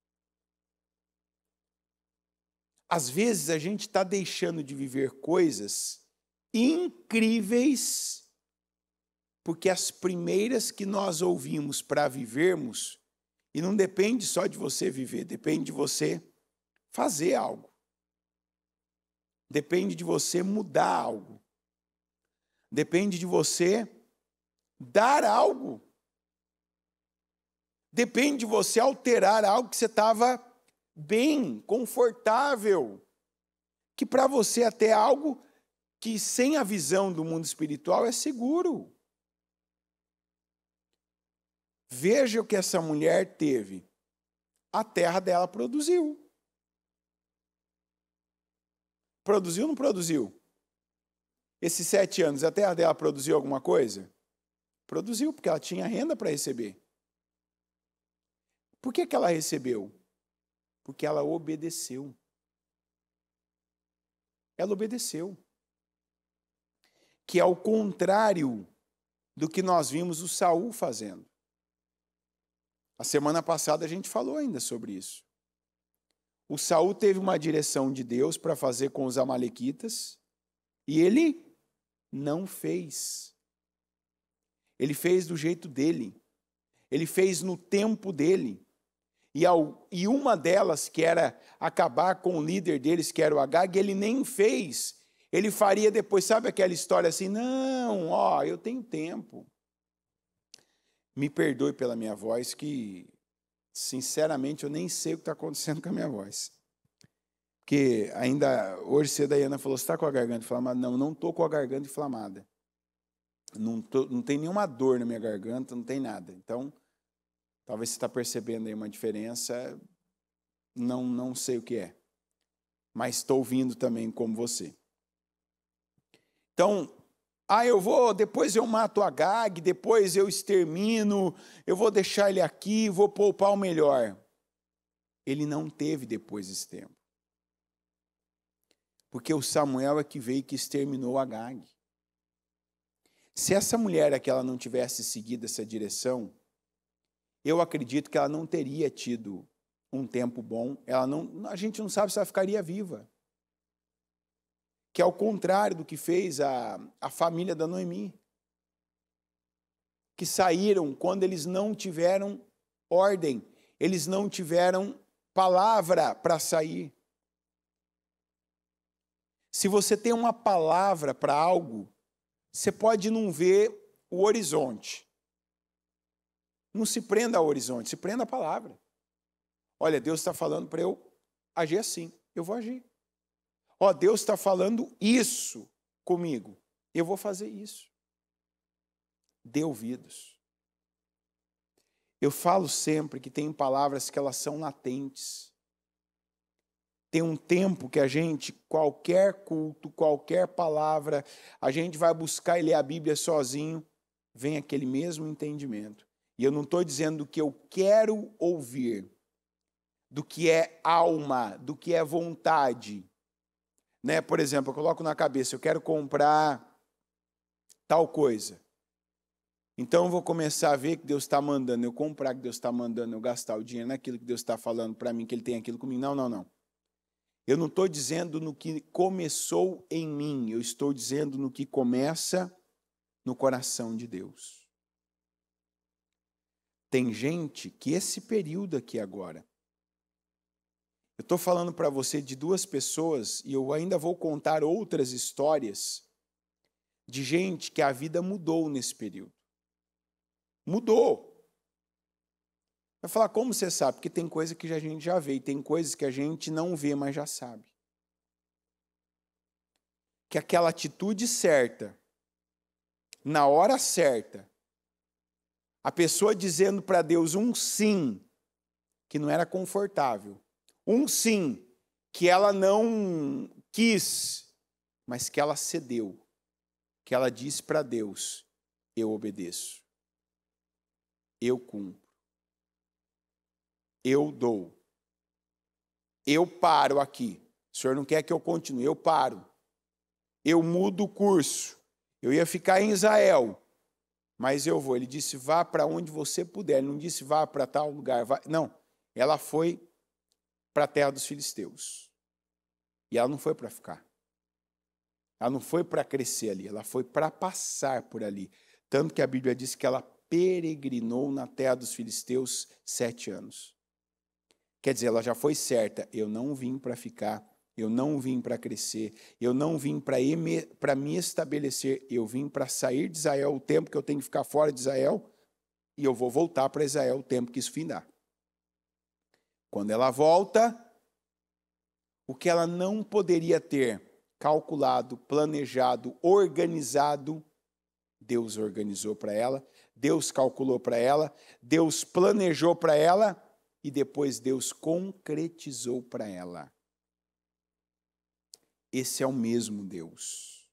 Às vezes a gente está deixando de viver coisas incríveis porque as primeiras que nós ouvimos para vivermos, e não depende só de você viver, depende de você fazer algo. Depende de você mudar algo. Depende de você dar algo. Depende de você alterar algo que você estava bem, confortável. Que para você até é algo que sem a visão do mundo espiritual é seguro. Veja o que essa mulher teve. A terra dela produziu. Produziu ou não produziu? Esses 7 anos, a terra dela produziu alguma coisa? Produziu, porque ela tinha renda para receber. Por que ela recebeu? Porque ela obedeceu. Ela obedeceu. Que é o contrário do que nós vimos o Saul fazendo. A semana passada a gente falou ainda sobre isso. O Saul teve uma direção de Deus para fazer com os amalequitas e ele não fez. Ele fez do jeito dele. Ele fez no tempo dele. E uma delas, que era acabar com o líder deles, que era o Agag, ele nem fez. Ele faria depois, sabe aquela história assim? Não, eu tenho tempo. Me perdoe pela minha voz, que, sinceramente, eu nem sei o que está acontecendo com a minha voz. Porque ainda, hoje cedo, a Ana falou, você está com a garganta inflamada? Não estou com a garganta inflamada. Não tem nenhuma dor na minha garganta, não tem nada. Então, talvez você está percebendo aí uma diferença, não sei o que é. Mas estou ouvindo também como você. Então, depois eu mato o Agag, depois eu extermino, eu vou deixar ele aqui, vou poupar o melhor. Ele não teve depois esse tempo. Porque o Samuel é que veio que exterminou o Agag. Se essa mulher aqui ela não tivesse seguido essa direção, eu acredito que ela não teria tido um tempo bom. A gente não sabe se ela ficaria viva. Que é o contrário do que fez a família da Noemi. Que saíram quando eles não tiveram ordem, eles não tiveram palavra para sair. Se você tem uma palavra para algo, você pode não ver o horizonte. Não se prenda ao horizonte, se prenda à palavra. Olha, Deus está falando para eu agir assim, eu vou agir. Deus está falando isso comigo, eu vou fazer isso. Dê ouvidos. Eu falo sempre que tem palavras que elas são latentes. Tem um tempo que a gente, qualquer culto, qualquer palavra, a gente vai buscar e ler a Bíblia sozinho, vem aquele mesmo entendimento. E eu não estou dizendo do que eu quero ouvir, do que é alma, do que é vontade. Por exemplo, eu coloco na cabeça, eu quero comprar tal coisa. Então eu vou começar a ver que Deus está mandando eu comprar, que Deus está mandando eu gastar o dinheiro naquilo que Deus está falando para mim, que Ele tem aquilo comigo. Não. Eu não estou dizendo no que começou em mim, eu estou dizendo no que começa no coração de Deus. Tem gente que esse período aqui agora, eu estou falando para você de 2 pessoas e eu ainda vou contar outras histórias de gente que a vida mudou nesse período. Mudou. Vai falar, como você sabe? Porque tem coisa que a gente já vê e tem coisas que a gente não vê, mas já sabe. Que aquela atitude certa, na hora certa, a pessoa dizendo para Deus um sim, que não era confortável, um sim, que ela não quis, mas que ela cedeu, que ela disse para Deus, eu obedeço, eu cumpro. Eu dou. Eu paro aqui. O senhor não quer que eu continue, eu paro. Eu mudo o curso. Eu ia ficar em Israel, mas eu vou. Ele disse, vá para onde você puder. Ele não disse, vá para tal lugar. Não, ela foi para a terra dos filisteus. E ela não foi para ficar. Ela não foi para crescer ali, ela foi para passar por ali. Tanto que a Bíblia diz que ela peregrinou na terra dos filisteus 7 anos. Quer dizer, ela já foi certa, eu não vim para ficar, eu não vim para crescer, eu não vim para me estabelecer, eu vim para sair de Israel o tempo que eu tenho que ficar fora de Israel e eu vou voltar para Israel o tempo que isso findar. Quando ela volta, o que ela não poderia ter calculado, planejado, organizado, Deus organizou para ela, Deus calculou para ela, Deus planejou para ela e depois Deus concretizou para ela. Esse é o mesmo Deus.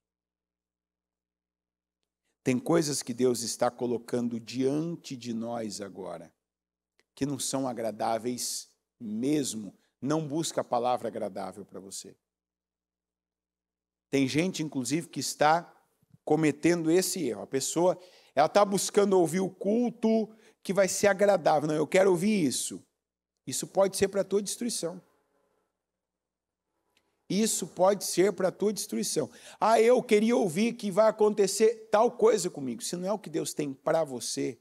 Tem coisas que Deus está colocando diante de nós agora, que não são agradáveis mesmo. Não busca a palavra agradável para você. Tem gente, inclusive, que está cometendo esse erro. A pessoa, ela está buscando ouvir o culto que vai ser agradável. Não, eu quero ouvir isso. Isso pode ser para a tua destruição. Isso pode ser para a tua destruição. Ah, eu queria ouvir que vai acontecer tal coisa comigo. Se não é o que Deus tem para você.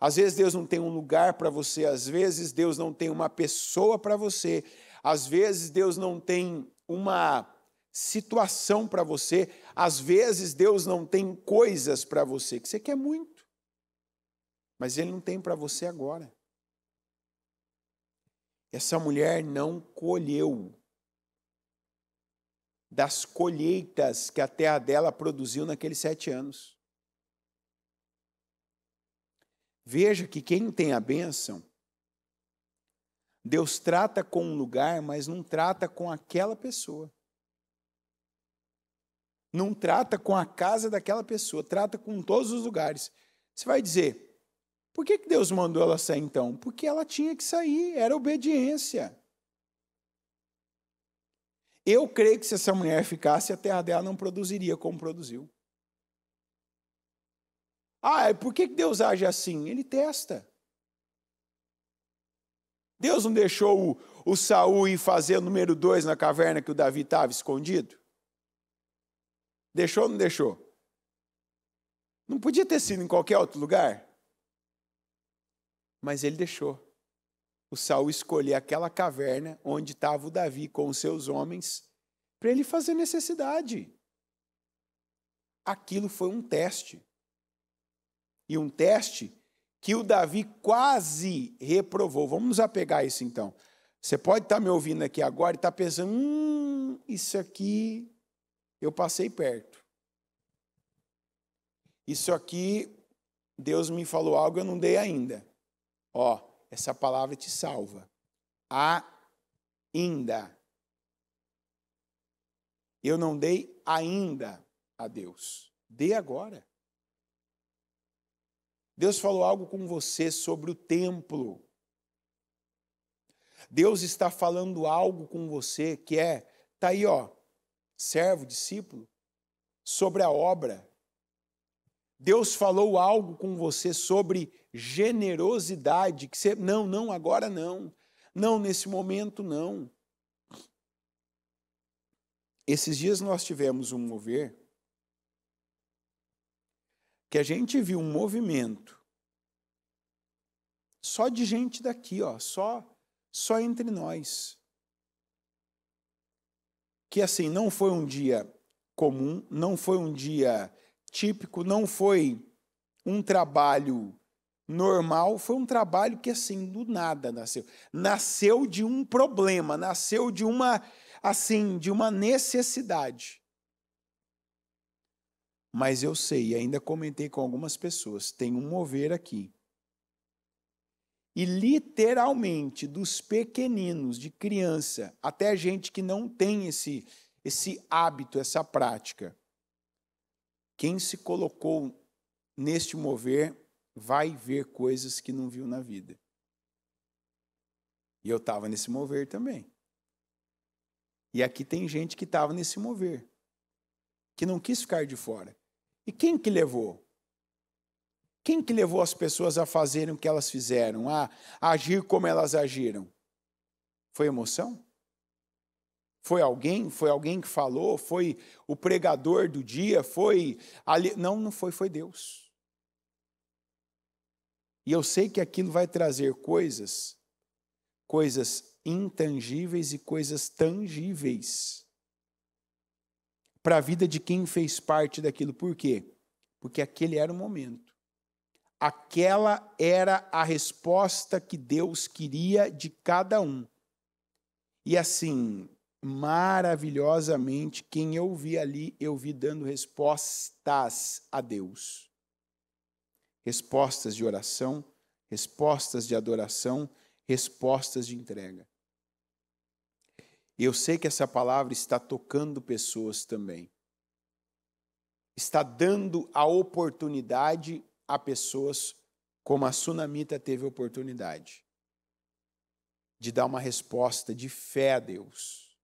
Às vezes Deus não tem um lugar para você. Às vezes Deus não tem uma pessoa para você. Às vezes Deus não tem uma situação para você, às vezes Deus não tem coisas para você, que você quer muito, mas Ele não tem para você agora. Essa mulher não colheu das colheitas que a terra dela produziu naqueles 7 anos. Veja que quem tem a bênção, Deus trata com um lugar, mas não trata com aquela pessoa. Não trata com a casa daquela pessoa, trata com todos os lugares. Você vai dizer, por que Deus mandou ela sair então? Porque ela tinha que sair, era obediência. Eu creio que se essa mulher ficasse, a terra dela não produziria como produziu. Ah, por que Deus age assim? Ele testa. Deus não deixou o Saul ir fazer o número 2 na caverna que o Davi estava escondido? Deixou ou não deixou? Não podia ter sido em qualquer outro lugar? Mas ele deixou. O Saul escolher aquela caverna onde estava o Davi com os seus homens para ele fazer necessidade. Aquilo foi um teste. E um teste que o Davi quase reprovou. Vamos nos apegar a isso então. Você pode estar me ouvindo aqui agora e estar pensando, isso aqui eu passei perto. Isso aqui, Deus me falou algo, eu não dei ainda. Ó, essa palavra te salva. Ainda. Eu não dei ainda a Deus. Dê agora. Deus falou algo com você sobre o templo. Deus está falando algo com você que tá aí, ó, servo, discípulo, sobre a obra. Deus falou algo com você sobre generosidade, que você, não, agora não. Não, nesse momento não. Esses dias nós tivemos um mover que a gente viu um movimento só de gente daqui, ó, só entre nós. Que assim, não foi um dia comum, não foi um dia típico, não foi um trabalho normal, foi um trabalho que assim, do nada nasceu. Nasceu de um problema, nasceu de uma necessidade. Mas eu sei, ainda comentei com algumas pessoas, tem um mover aqui. E literalmente, dos pequeninos, de criança, até gente que não tem esse hábito, essa prática, quem se colocou neste mover vai ver coisas que não viu na vida. E eu estava nesse mover também. E aqui tem gente que estava nesse mover, que não quis ficar de fora. E quem que levou? Quem que levou as pessoas a fazerem o que elas fizeram, a agir como elas agiram? Foi emoção? Foi alguém? Foi alguém que falou? Foi o pregador do dia? Foi ali? Não foi, foi Deus. E eu sei que aquilo vai trazer coisas intangíveis e coisas tangíveis para a vida de quem fez parte daquilo. Por quê? Porque aquele era o momento. Aquela era a resposta que Deus queria de cada um. E assim, maravilhosamente, quem eu vi ali, eu vi dando respostas a Deus. respostas de oração, respostas de adoração, respostas de entrega. E eu sei que essa palavra está tocando pessoas também. Está dando a oportunidade a pessoas como a sunamita teve oportunidade de dar uma resposta de fé a Deus.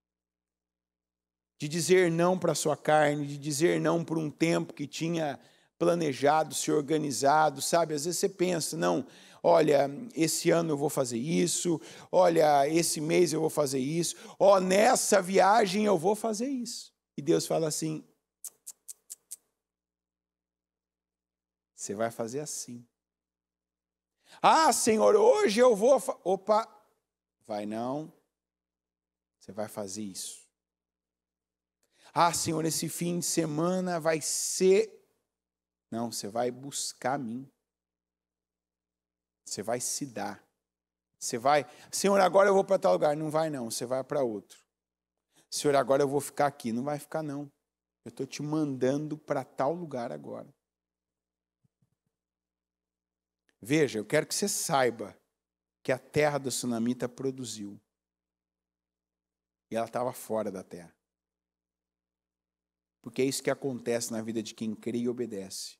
De dizer não para a sua carne, de dizer não por um tempo que tinha planejado, se organizado, sabe? Às vezes você pensa, não, olha, esse ano eu vou fazer isso, olha, esse mês eu vou fazer isso, ó, nessa viagem eu vou fazer isso. E Deus fala assim, você vai fazer assim. Ah, Senhor, hoje eu vou... Opa, vai não, você vai fazer isso. Ah, Senhor, esse fim de semana vai ser... Não, você vai buscar a mim. Você vai se dar. Você vai... Senhor, agora eu vou para tal lugar. Não vai não, você vai para outro. Senhor, agora eu vou ficar aqui. Não vai ficar não. Eu estou te mandando para tal lugar agora. Veja, eu quero que você saiba que a terra da sunamita produziu. E ela estava fora da terra. Porque é isso que acontece na vida de quem crê e obedece.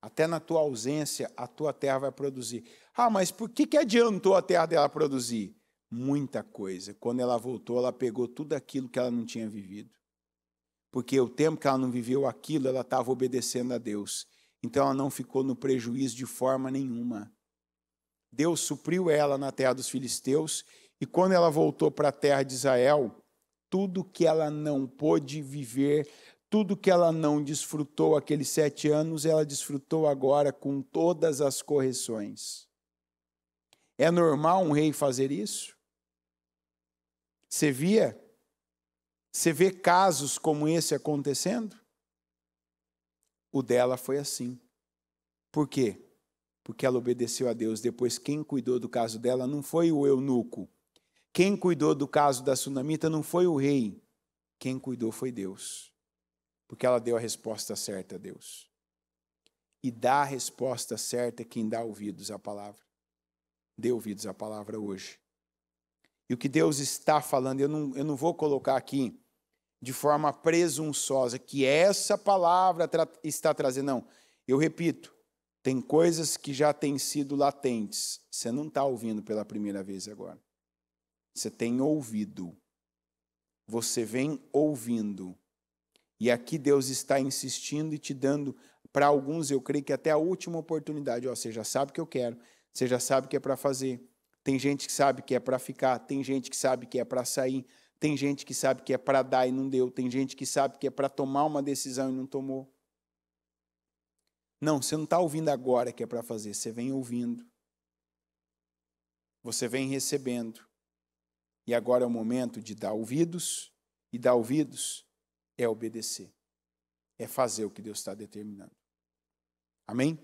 Até na tua ausência, a tua terra vai produzir. Ah, mas por que adiantou a terra dela produzir? Muita coisa. Quando ela voltou, ela pegou tudo aquilo que ela não tinha vivido. Porque o tempo que ela não viveu aquilo, ela estava obedecendo a Deus. Então ela não ficou no prejuízo de forma nenhuma. Deus supriu ela na terra dos filisteus, e quando ela voltou para a terra de Israel, tudo que ela não pôde viver, tudo que ela não desfrutou aqueles 7 anos, ela desfrutou agora com todas as correções. É normal um rei fazer isso? Você vê casos como esse acontecendo? O dela foi assim. Por quê? Porque ela obedeceu a Deus. Depois, quem cuidou do caso dela não foi o eunuco. Quem cuidou do caso da sunamita não foi o rei. Quem cuidou foi Deus. Porque ela deu a resposta certa a Deus. E dá a resposta certa quem dá ouvidos à palavra. Dê ouvidos à palavra hoje. E o que Deus está falando, eu não vou colocar aqui de forma presunçosa que essa palavra está trazendo. Não, eu repito, tem coisas que já têm sido latentes. Você não está ouvindo pela primeira vez agora. Você tem ouvido. Você vem ouvindo. E aqui Deus está insistindo e te dando, para alguns, eu creio que até a última oportunidade. Ó, você já sabe o que eu quero. Você já sabe o que é para fazer. Tem gente que sabe que é para ficar. Tem gente que sabe que é para sair. Tem gente que sabe que é para dar e não deu. Tem gente que sabe que é para tomar uma decisão e não tomou. Não, você não está ouvindo agora que é para fazer. Você vem ouvindo. Você vem recebendo. E agora é o momento de dar ouvidos. E dar ouvidos é obedecer. É fazer o que Deus está determinando. Amém?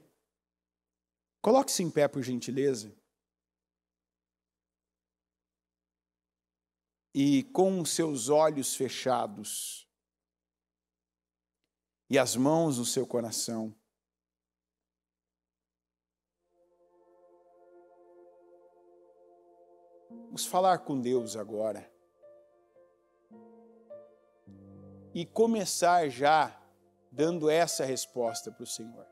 Coloque-se em pé, por gentileza. E com os seus olhos fechados e as mãos no seu coração, vamos falar com Deus agora. E começar já dando essa resposta para o Senhor.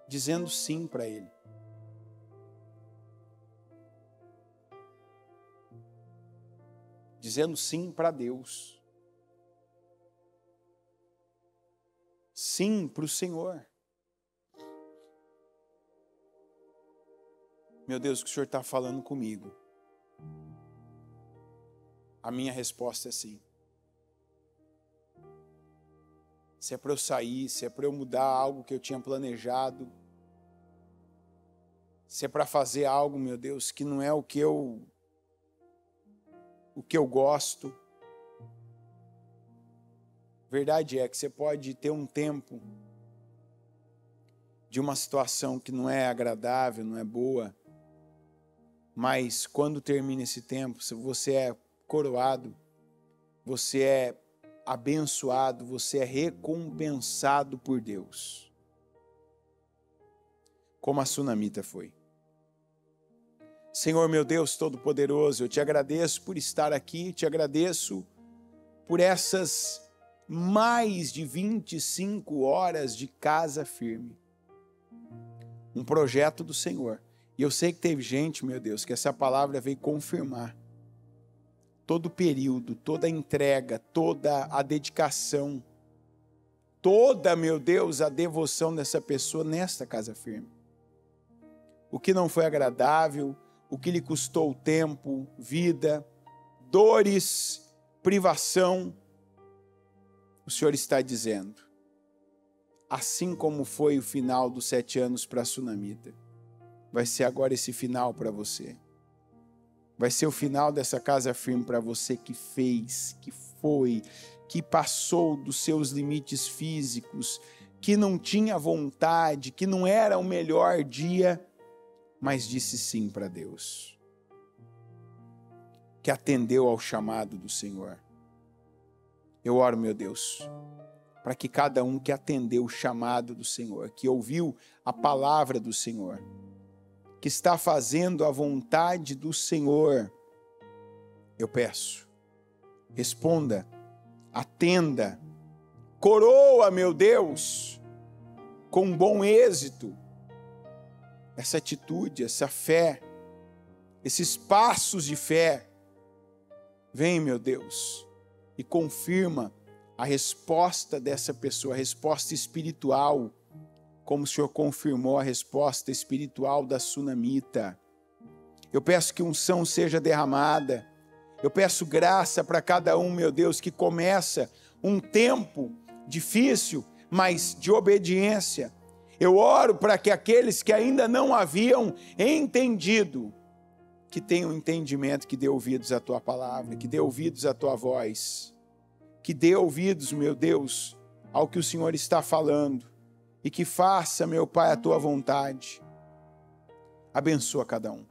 Dizendo sim para Ele. Dizendo sim para Deus. Sim para o Senhor. Meu Deus, o que o Senhor está falando comigo? A minha resposta é sim. Se é para eu sair, se é para eu mudar algo que eu tinha planejado, se é para fazer algo, meu Deus, que não é o que eu gosto. Verdade é que você pode ter um tempo de uma situação que não é agradável, não é boa, mas quando termina esse tempo, se você é coroado, você é abençoado, você é recompensado por Deus. Como a sunamita foi. Senhor meu Deus Todo-Poderoso, eu te agradeço por estar aqui, te agradeço por essas mais de 25 horas de Casa Firme. Um projeto do Senhor. E eu sei que teve gente, meu Deus, que essa palavra veio confirmar todo o período, toda a entrega, toda a dedicação, toda, meu Deus, a devoção dessa pessoa nesta Casa Firme. O que não foi agradável, o que lhe custou tempo, vida, dores, privação, o Senhor está dizendo, assim como foi o final dos 7 anos para a sunamita, vai ser agora esse final para você. Vai ser o final dessa Casa Firme para você que fez, que foi, que passou dos seus limites físicos, que não tinha vontade, que não era o melhor dia, mas disse sim para Deus. Que atendeu ao chamado do Senhor. Eu oro, meu Deus, para que cada um que atendeu o chamado do Senhor, que ouviu a palavra do Senhor, que está fazendo a vontade do Senhor, eu peço, responda, atenda, coroa, meu Deus, com bom êxito, essa atitude, essa fé, esses passos de fé. Vem, meu Deus, e confirma a resposta dessa pessoa, a resposta espiritual, como o Senhor confirmou a resposta espiritual da sunamita. Eu peço que unção seja derramada. Eu peço graça para cada um, meu Deus, que começa um tempo difícil, mas de obediência. Eu oro para que aqueles que ainda não haviam entendido, que tenham entendimento, que dê ouvidos à tua palavra, que dê ouvidos à tua voz, que dê ouvidos, meu Deus, ao que o Senhor está falando, e que faça, meu Pai, a tua vontade. Abençoa cada um.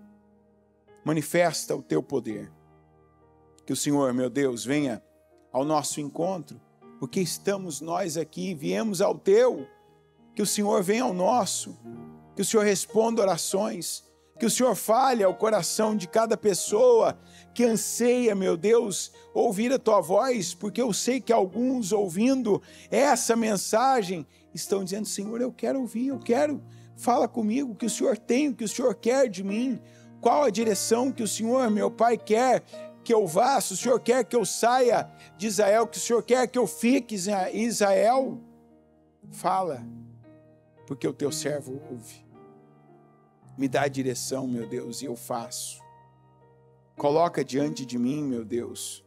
Manifesta o teu poder. Que o Senhor, meu Deus, venha ao nosso encontro, porque estamos nós aqui, viemos ao teu. Que o Senhor venha ao nosso, que o Senhor responda orações, que o Senhor fale ao coração de cada pessoa que anseia, meu Deus, ouvir a tua voz, porque eu sei que alguns ouvindo essa mensagem estão dizendo, Senhor, eu quero ouvir, eu quero, fala comigo, o que o Senhor tem, o que o Senhor quer de mim, qual a direção que o Senhor, meu Pai, quer que eu vá, se o Senhor quer que eu saia de Israel, que o Senhor quer que eu fique em Israel, fala, porque o teu servo ouve. Me dá a direção, meu Deus, e eu faço. Coloca diante de mim, meu Deus,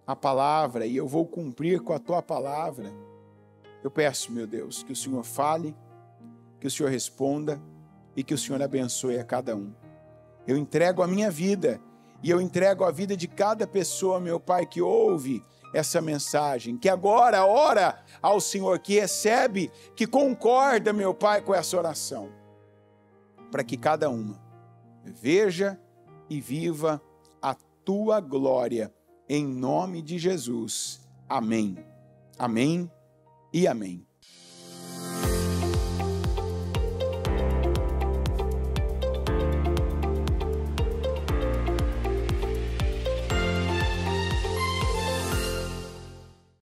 a palavra, e eu vou cumprir com a tua palavra. Eu peço, meu Deus, que o Senhor fale, que o Senhor responda e que o Senhor abençoe a cada um. Eu entrego a minha vida e eu entrego a vida de cada pessoa, meu Pai, que ouve essa mensagem, que agora ora ao Senhor, que recebe, que concorda, meu Pai, com essa oração, para que cada uma veja e viva a tua glória, em nome de Jesus. Amém. Amém e amém.